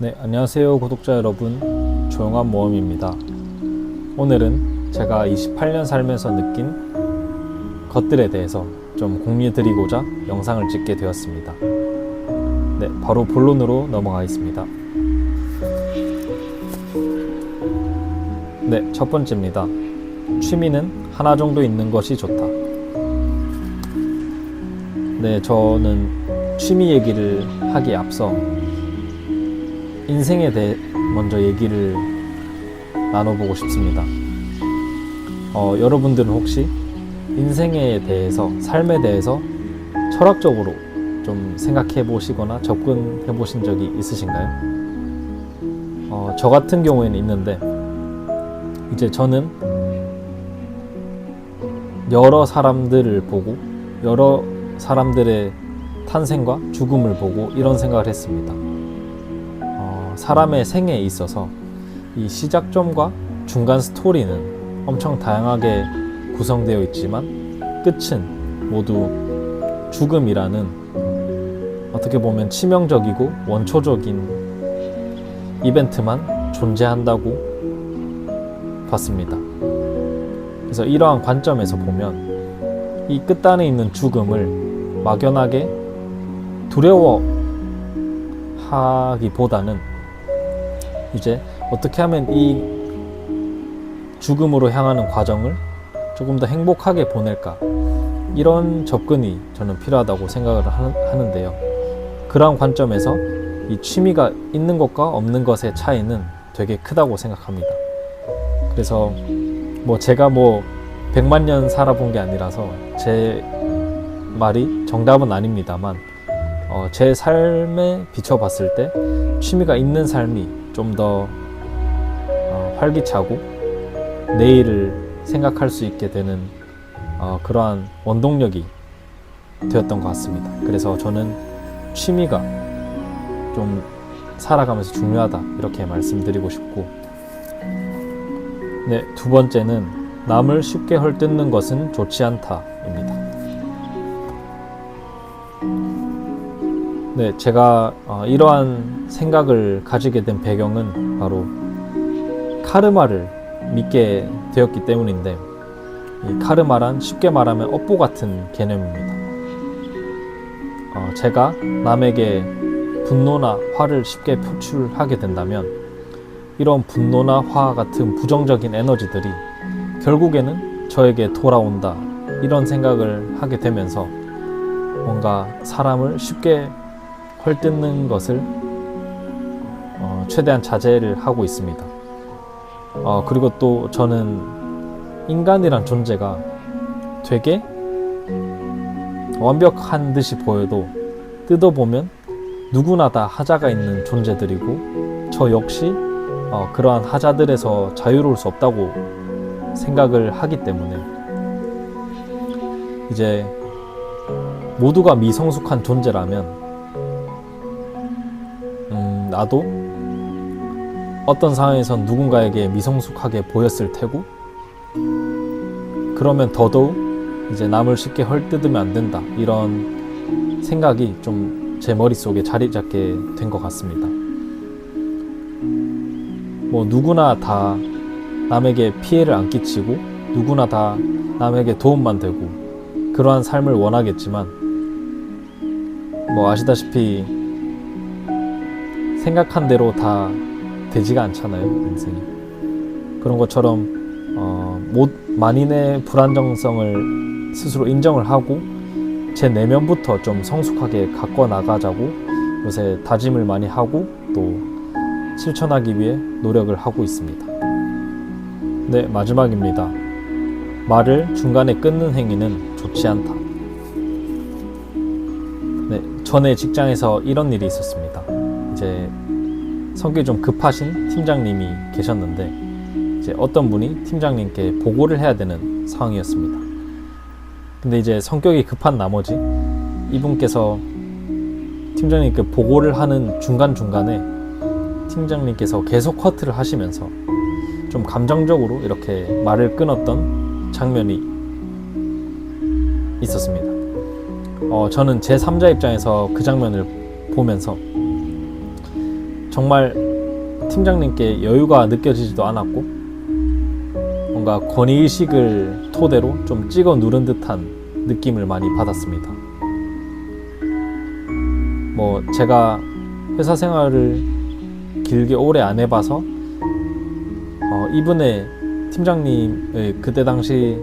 네, 안녕하세요 구독자 여러분, 조용한 모험입니다. 오늘은 제가 28년 살면서 느낀 것들에 대해서 좀 공유 드리고자 영상을 찍게 되었습니다. 네, 바로 본론으로 넘어가겠습니다. 네, 첫 번째입니다. 취미는 하나 정도 있는 것이 좋다. 네, 저는 취미 얘기를 하기에 앞서 인생에 대해 먼저 얘기를 나눠보고 싶습니다. 여러분들은 혹시 인생에 대해서, 삶에 대해서 철학적으로 좀 생각해 보시거나 접근해 보신 적이 있으신가요? 저 같은 경우에는 있는데, 이제 저는 여러 사람들을 보고 여러 사람들의 탄생과 죽음을 보고 이런 생각을 했습니다. 사람의 생애에 있어서 이 시작점과 중간 스토리는 엄청 다양하게 구성되어 있지만 끝은 모두 죽음이라는 어떻게 보면 치명적이고 원초적인 이벤트만 존재한다고 봤습니다. 그래서 이러한 관점에서 보면 이 끝단에 있는 죽음을 막연하게 두려워하기보다는 이제 어떻게 하면 이 죽음으로 향하는 과정을 조금 더 행복하게 보낼까, 이런 접근이 저는 필요하다고 생각을 하는데요. 그러한 관점에서 이 취미가 있는 것과 없는 것의 차이는 되게 크다고 생각합니다. 그래서 제가 100만 년 살아본 게 아니라서 제 말이 정답은 아닙니다만, 제 삶에 비춰봤을 때 취미가 있는 삶이 좀 더 활기차고 내일을 생각할 수 있게 되는 그러한 원동력이 되었던 것 같습니다. 그래서 저는 취미가 좀 살아가면서 중요하다, 이렇게 말씀드리고 싶고, 네, 두 번째는 남을 쉽게 헐뜯는 것은 좋지 않다입니다. 네, 제가 이러한 생각을 가지게 된 배경은 바로 카르마를 믿게 되었기 때문인데, 이 카르마란 쉽게 말하면 업보 같은 개념입니다. 제가 남에게 분노나 화를 쉽게 표출하게 된다면 이런 분노나 화 같은 부정적인 에너지들이 결국에는 저에게 돌아온다, 이런 생각을 하게 되면서 뭔가 사람을 쉽게 헐뜯는 것을 최대한 자제를 하고 있습니다. 그리고 또 저는 인간이란 존재가 되게 완벽한 듯이 보여도 뜯어보면 누구나 다 하자가 있는 존재들이고, 저 역시 그러한 하자들에서 자유로울 수 없다고 생각을 하기 때문에 이제 모두가 미성숙한 존재라면 나도 어떤 상황에선 누군가에게 미성숙하게 보였을 테고, 그러면 더더욱 이제 남을 쉽게 헐뜯으면 안 된다, 이런 생각이 좀 제 머릿속에 자리 잡게 된 것 같습니다. 누구나 다 남에게 피해를 안 끼치고 누구나 다 남에게 도움만 되고 그러한 삶을 원하겠지만, 아시다시피 생각한 대로 다 되지가 않잖아요, 인생이. 그런 것처럼 만인의 불안정성을 스스로 인정을 하고 제 내면부터 좀 성숙하게 가꿔 나가자고 요새 다짐을 많이 하고 또 실천하기 위해 노력을 하고 있습니다. 네, 마지막입니다. 말을 중간에 끊는 행위는 좋지 않다. 네, 전에 직장에서 이런 일이 있었습니다. 이제 성격이 좀 급하신 팀장님이 계셨는데, 이제 어떤 분이 팀장님께 보고를 해야 되는 상황이었습니다. 근데 이제 성격이 급한 나머지 이분께서 팀장님께 보고를 하는 중간중간에 팀장님께서 계속 커트를 하시면서 좀 감정적으로 이렇게 말을 끊었던 장면이 있었습니다. 저는 제3자 입장에서 그 장면을 보면서 정말 팀장님께 여유가 느껴지지도 않았고 뭔가 권위의식을 토대로 좀 찍어 누른 듯한 느낌을 많이 받았습니다. 뭐 제가 회사 생활을 길게 오래 안 해봐서 이분의 팀장님의 그때 당시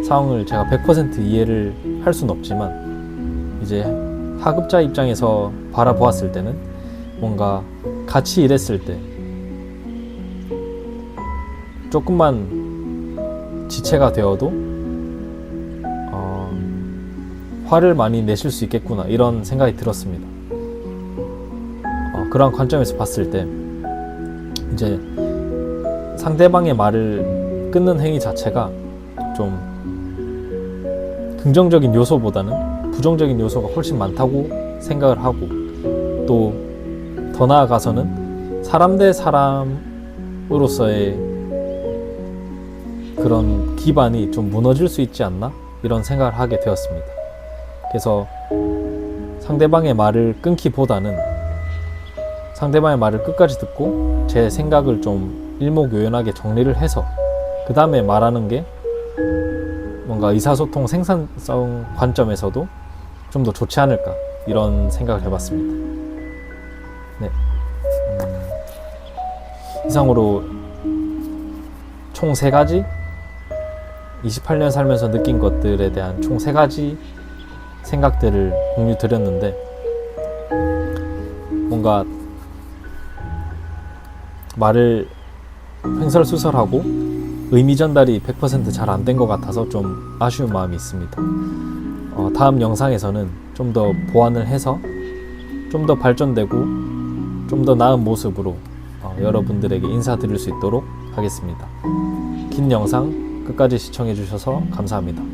상황을 제가 100% 이해를 할 수는 없지만 이제 하급자 입장에서 바라보았을 때는 뭔가 같이 일했을 때 조금만 지체가 되어도 화를 많이 내실 수 있겠구나 이런 생각이 들었습니다. 그런 관점에서 봤을 때 이제 상대방의 말을 끊는 행위 자체가 좀 긍정적인 요소보다는 부정적인 요소가 훨씬 많다고 생각을 하고 또 더 나아가서는 사람 대 사람으로서의 그런 기반이 좀 무너질 수 있지 않나 이런 생각을 하게 되었습니다. 그래서 상대방의 말을 끊기보다는 상대방의 말을 끝까지 듣고 제 생각을 좀 일목요연하게 정리를 해서 그 다음에 말하는 게 뭔가 의사소통 생산성 관점에서도 좀 더 좋지 않을까 이런 생각을 해봤습니다. 네. 이상으로 총 3가지 28년 살면서 느낀 것들에 대한 총 3가지 생각들을 공유 드렸는데 뭔가 말을 횡설수설하고 의미 전달이 100% 잘 안 된 것 같아서 좀 아쉬운 마음이 있습니다. 다음 영상에서는 좀 더 보완을 해서 좀 더 발전되고 좀 더 나은 모습으로 여러분들에게 인사드릴 수 있도록 하겠습니다. 긴 영상 끝까지 시청해 주셔서 감사합니다.